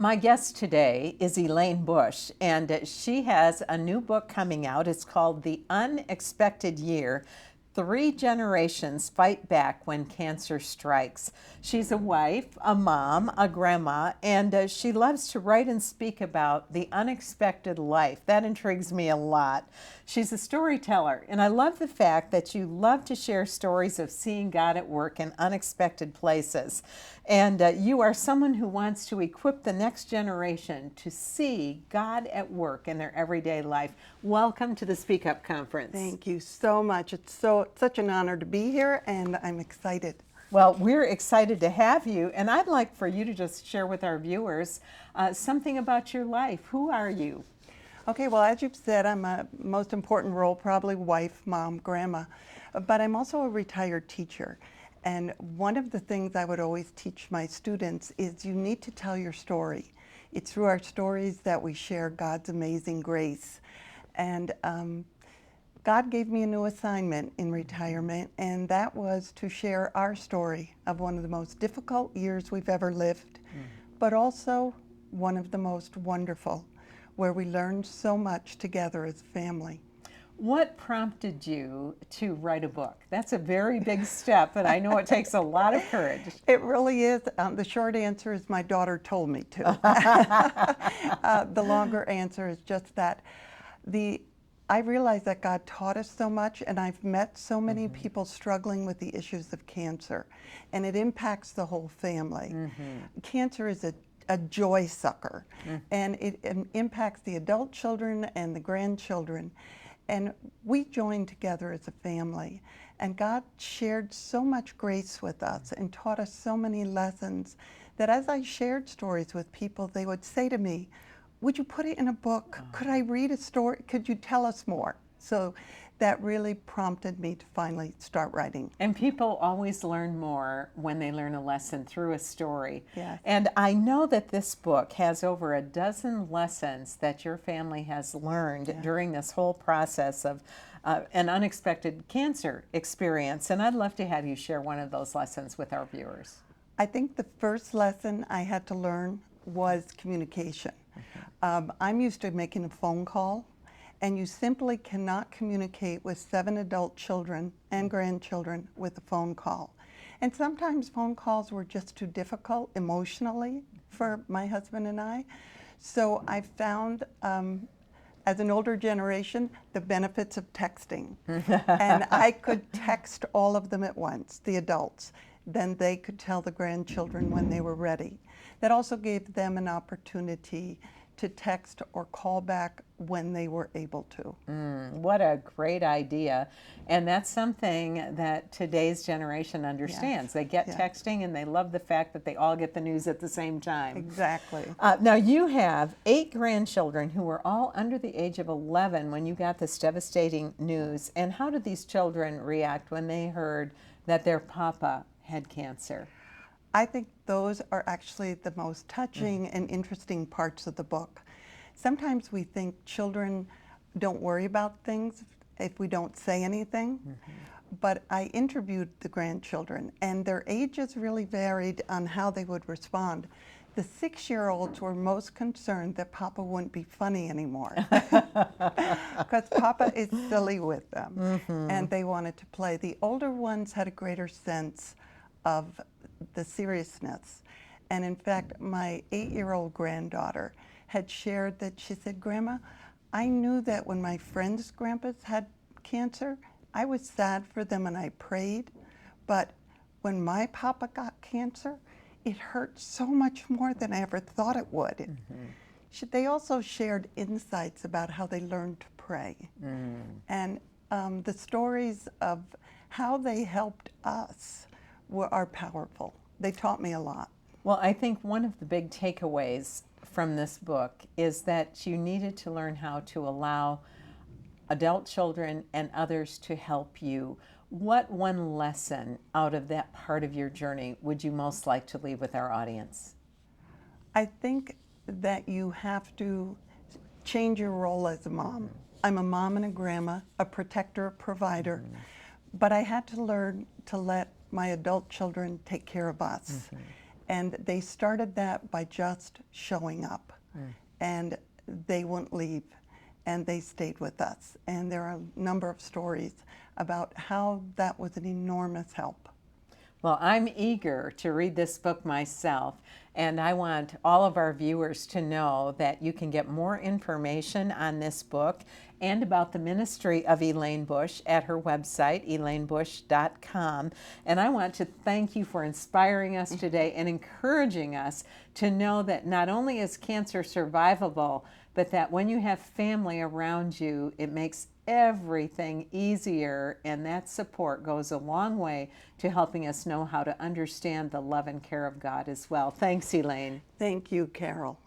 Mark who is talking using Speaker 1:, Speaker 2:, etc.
Speaker 1: My guest today is Elaine Bush, and she has a new book coming out. It's called The Unexpected Year. Three generations fight back when cancer strikes. She's a wife, a mom, a grandma, and she loves to write and speak about the unexpected life. That intrigues me a lot. She's a storyteller, and I love the fact that you love to share stories of seeing God at work in unexpected places. And you are someone who wants to equip the next generation to see God at work in their everyday life. Welcome to the Speak Up Conference.
Speaker 2: Thank you so much. It's such an honor to be here, and I'm excited.
Speaker 1: Well, we're excited to have you, and I'd like for you to just share with our viewers something about your life. Who are you?
Speaker 2: Okay, well, as you've said, I'm a most important role, probably wife, mom, grandma, but I'm also a retired teacher. And one of the things I would always teach my students is you need to tell your story. It's through our stories that we share God's amazing grace. And God gave me a new assignment in retirement, and that was to share our story of one of the most difficult years we've ever lived, but also one of the most wonderful, where we learned so much together as family.
Speaker 1: What prompted you to write a book? That's a very big step, and I know it takes a lot of courage.
Speaker 2: It really is. The short answer is my daughter told me to. The longer answer is just that I realize that God taught us so much, and I've met so many people struggling with the issues of cancer, and it impacts the whole family. Cancer is a joy sucker, and it impacts the adult children and the grandchildren. And we joined together as a family, and God shared so much grace with us and taught us so many lessons that as I shared stories with people, they would say to me, would you put it in a book? Could I read a story? Could you tell us more? So that really prompted me to finally start writing.
Speaker 1: And people always learn more when they learn a lesson through a story.
Speaker 2: Yes.
Speaker 1: And I know that this book has over a dozen lessons that your family has learned during this whole process of an unexpected cancer experience. And I'd love to have you share one of those lessons with our viewers.
Speaker 2: I think the first lesson I had to learn was communication. I'm used to making a phone call, and you simply cannot communicate with 7 adult children and grandchildren with a phone call. And sometimes phone calls were just too difficult emotionally for my husband and I. So I found, as an older generation, the benefits of texting. And I could text all of them at once, the adults. Then they could tell the grandchildren when they were ready. That also gave them an opportunity to text or call back when they were able to.
Speaker 1: What a great idea. And that's something that today's generation understands.
Speaker 2: Yes.
Speaker 1: They get texting, and they love the fact that they all get the news at the same time.
Speaker 2: Exactly.
Speaker 1: Now, you have 8 grandchildren who were all under the age of 11 when you got this devastating news. And how did these children react when they heard that their papa had cancer?
Speaker 2: I think those are actually the most touching and interesting parts of the book. Sometimes we think children don't worry about things if we don't say anything, but I interviewed the grandchildren, and their ages really varied on how they would respond. The 6-year-olds were most concerned that Papa wouldn't be funny anymore, because Papa is silly with them, and they wanted to play. The older ones had a greater sense of the seriousness. And in fact, my 8-year-old granddaughter had shared that she said, Grandma, I knew that when my friends' grandpas had cancer, I was sad for them and I prayed. But when my papa got cancer, it hurt so much more than I ever thought it would. They also shared insights about how they learned to pray. And the stories of how they helped us are powerful. They taught me a lot.
Speaker 1: Well, I think one of the big takeaways from this book is that you needed to learn how to allow adult children and others to help you. What one lesson out of that part of your journey would you most like to leave with our audience?
Speaker 2: I think that you have to change your role as a mom. I'm a mom and a grandma, a protector, a provider, but I had to learn to let my adult children take care of us. And they started that by just showing up. And they wouldn't leave. And they stayed with us. And there are a number of stories about how that was an enormous help.
Speaker 1: Well, I'm eager to read this book myself, and I want all of our viewers to know that you can get more information on this book and about the ministry of Elaine Bush at her website, elainebush.com. And I want to thank you for inspiring us today and encouraging us to know that not only is cancer survivable, but that when you have family around you, it makes everything easier, and that support goes a long way to helping us know how to understand the love and care of God as well. Thanks, Elaine.
Speaker 2: Thank you, Carol.